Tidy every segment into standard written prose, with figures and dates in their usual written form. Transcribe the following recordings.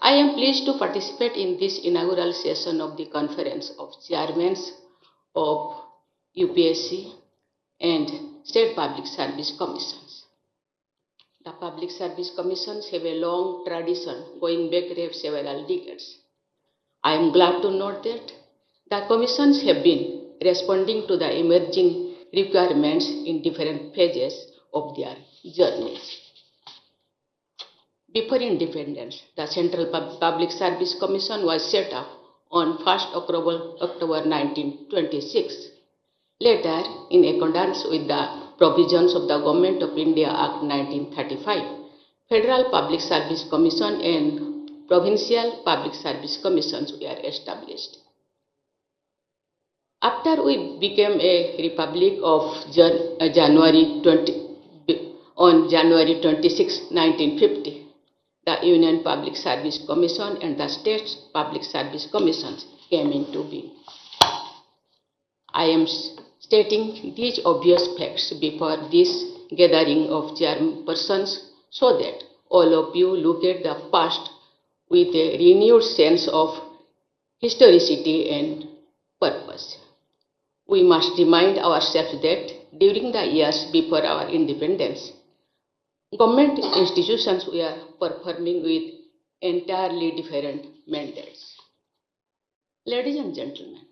I am pleased to participate in this inaugural session of the Conference of Chairmen of UPSC and State Public Service Commissions. The Public Service Commissions have a long tradition going back several decades. I am glad to note that the commissions have been responding to the emerging requirements in different phases of their journeys. Before independence, the Central Public Service Commission was set up on 1st October 1926. Later, in accordance with the provisions of the Government of India Act 1935, Federal Public Service Commission and Provincial Public Service Commissions were established. After we became a republic on January 26, 1950, the Union Public Service Commission and the State Public Service Commissions came into being. I am stating these obvious facts before this gathering of chairpersons so that all of you look at the past with a renewed sense of historicity and purpose. We must remind ourselves that during the years before our independence, government institutions were performing with entirely different mandates. Ladies and gentlemen,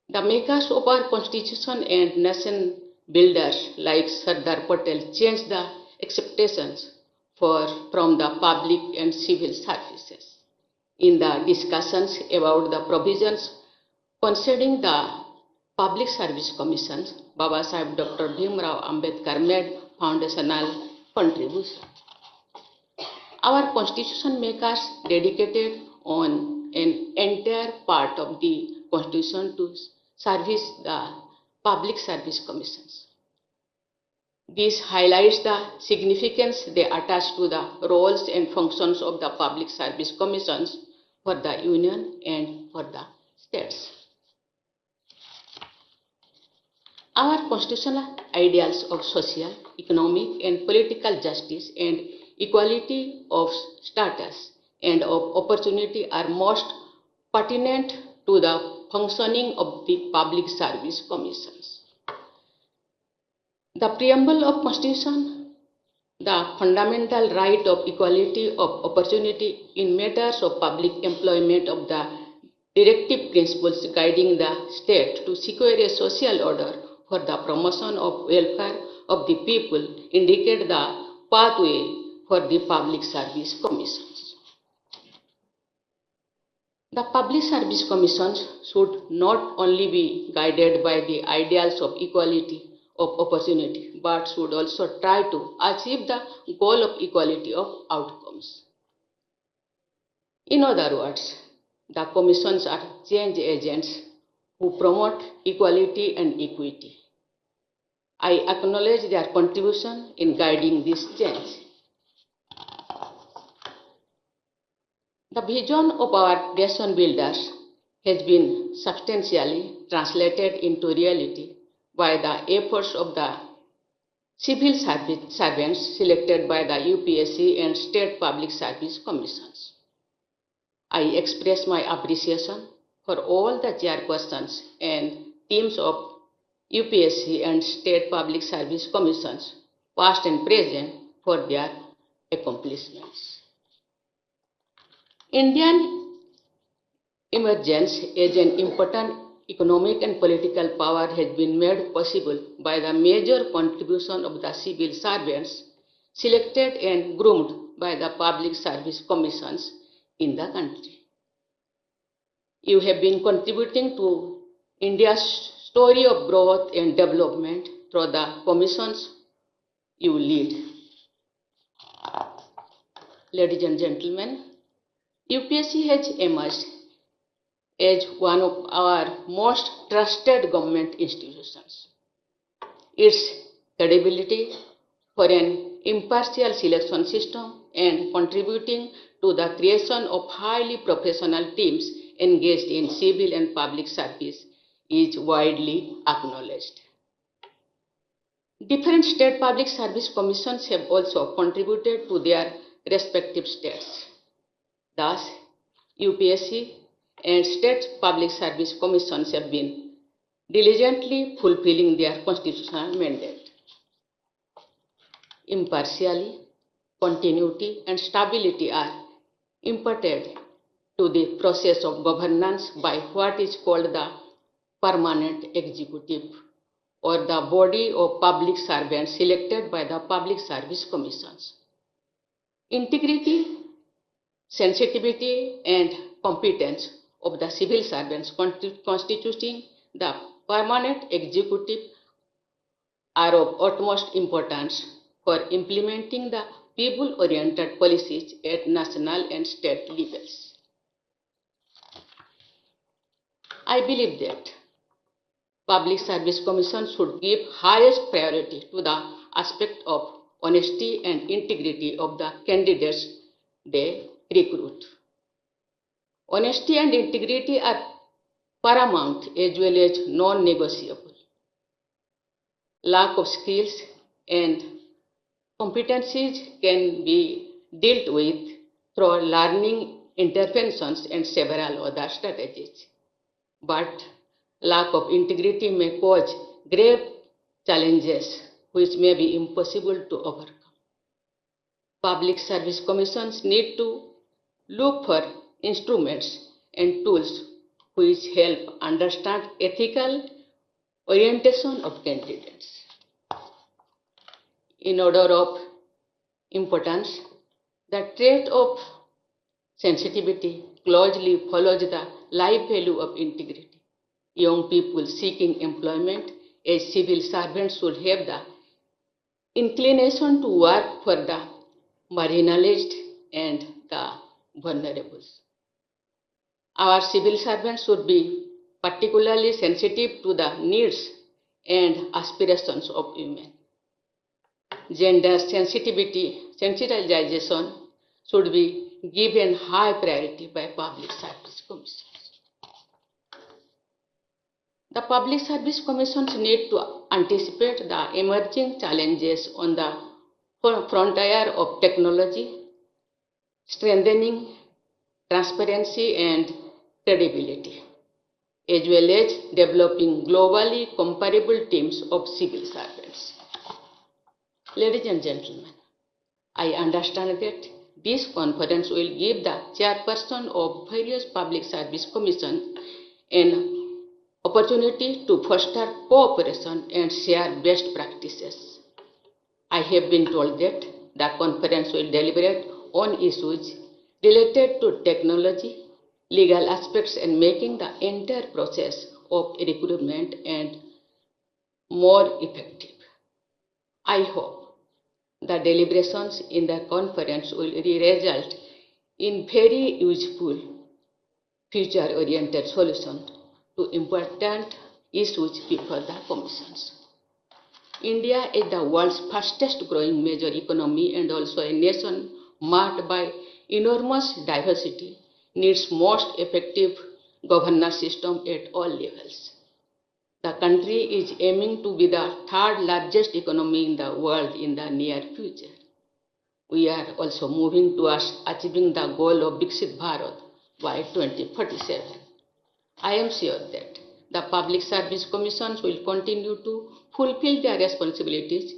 the makers of our constitution and nation builders like Sardar Patel changed the expectations from the public and civil services. In the discussions about the provisions concerning the Public Service Commissions, Baba Sahib Dr. Bhimrao Ambedkar made foundational contribution. Our constitution makers dedicated on an entire part of the constitution to service the Public Service Commissions. This highlights the significance they attach to the roles and functions of the Public Service Commissions for the Union and for the states. Our constitutional ideals of social, economic, and political justice and equality of status and of opportunity are most pertinent to the functioning of the Public Service Commissions. The preamble of Constitution, the fundamental right of equality of opportunity in matters of public employment of the directive principles guiding the state to secure a social order for the promotion of welfare of the people indicate the pathway for the Public Service Commissions. The Public Service Commissions should not only be guided by the ideals of equality of opportunity, but should also try to achieve the goal of equality of outcomes. In other words, the commissions are change agents who promote equality and equity. I acknowledge their contribution in guiding this change. The vision of our nation builders has been substantially translated into reality by the efforts of the civil servants selected by the UPSC and State Public Service Commissions. I express my appreciation for all the chairpersons and teams of UPSC and State Public Service Commissions, past and present, for their accomplishments. Indian emergence as an important economic and political power has been made possible by the major contribution of the civil servants selected and groomed by the Public Service Commissions in the country. You have been contributing to India's story of growth and development through the commissions you lead. Ladies and gentlemen, UPSC has emerged as one of our most trusted government institutions. Its credibility for an impartial selection system and contributing to the creation of highly professional teams engaged in civil and public service is widely acknowledged. Different state public service commissions have also contributed to their respective states. Thus, UPSC and state public service commissions have been diligently fulfilling their constitutional mandate. Impartiality, continuity, and stability are imparted to the process of governance by what is called the permanent executive or the body of public servants selected by the public service commissions. Integrity, sensitivity, and competence of the civil servants constituting the permanent executive are of utmost importance for implementing the people-oriented policies at national and state levels. I believe that Public Service Commission should give highest priority to the aspect of honesty and integrity of the candidates they recruit. Honesty and integrity are paramount as well as non-negotiable. Lack of skills and competencies can be dealt with through learning interventions and several other strategies. But lack of integrity may cause grave challenges which may be impossible to overcome. Public service commissions need to look for instruments and tools which help understand ethical orientation of candidates. In order of importance, the trait of sensitivity closely follows the life value of integrity. Young people seeking employment as civil servants should have the inclination to work for the marginalized and the vulnerable. Our civil servants should be particularly sensitive to the needs and aspirations of women. Gender sensitization should be given high priority by public service commissions. The public service commissions need to anticipate the emerging challenges on the frontier of technology, strengthening transparency and credibility, as well as developing globally comparable teams of civil servants. Ladies and gentlemen, I understand that this conference will give the chairperson of various public service commissions an opportunity to foster cooperation and share best practices. I have been told that the conference will deliberate on issues related to technology, legal aspects, and making the entire process of recruitment and more effective. I hope the deliberations in the conference will result in very useful future-oriented solutions to important issues before the commissions. India is the world's fastest growing major economy and also a nation marked by enormous diversity, needs most effective governance system at all levels. The country is aiming to be the third largest economy in the world in the near future. We are also moving towards achieving the goal of Viksit Bharat by 2047. I am sure that the Public Service Commissions will continue to fulfill their responsibilities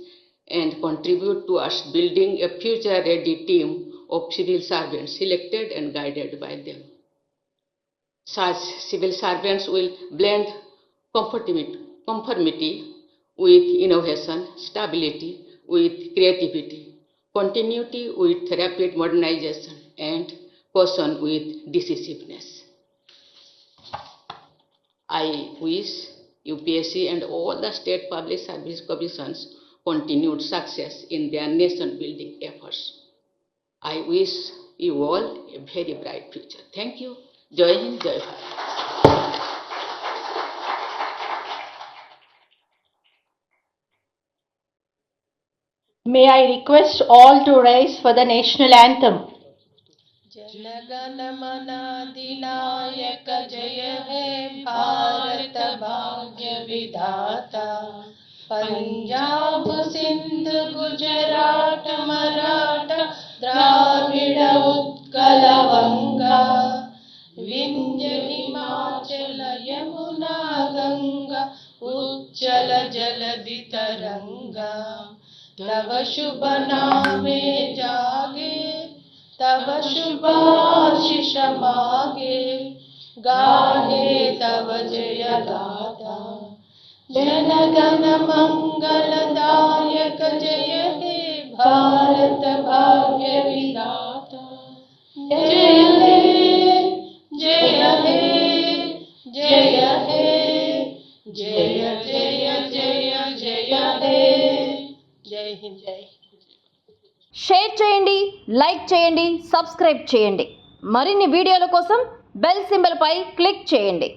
and contribute towards building a future-ready team of civil servants selected and guided by them. Such civil servants will blend conformity with innovation, stability with creativity, continuity with rapid modernization, and caution with decisiveness. I wish UPSC and all the state public service commissions continued success in their nation-building efforts. I wish you all a very bright future. Thank you. Jai Hind, Jai Bharat. May I request all to rise for the national anthem. जनगण मन अधिनायक जय हे भारत भाग्य विधाता पंजाब सिंध गुजरात मराठा द्राविड़ उत्कल वंग तव शुभ नामे जागे, तव शुभाशिष मागे, गाहे तव जय गाथा। जन गण मंगलदायक जय हे भारत भाग्य विधाता। जय हे जय हे जय हे जय जय जय जय हे। जय हिंद। जय షేర్ చేయండి, లైక్ చేయండి, సబ్స్క్రైబ్ చేయండి. మరిన్ని వీడియోల కోసం బెల్ సింబల్ పై క్లిక్ చేయండి.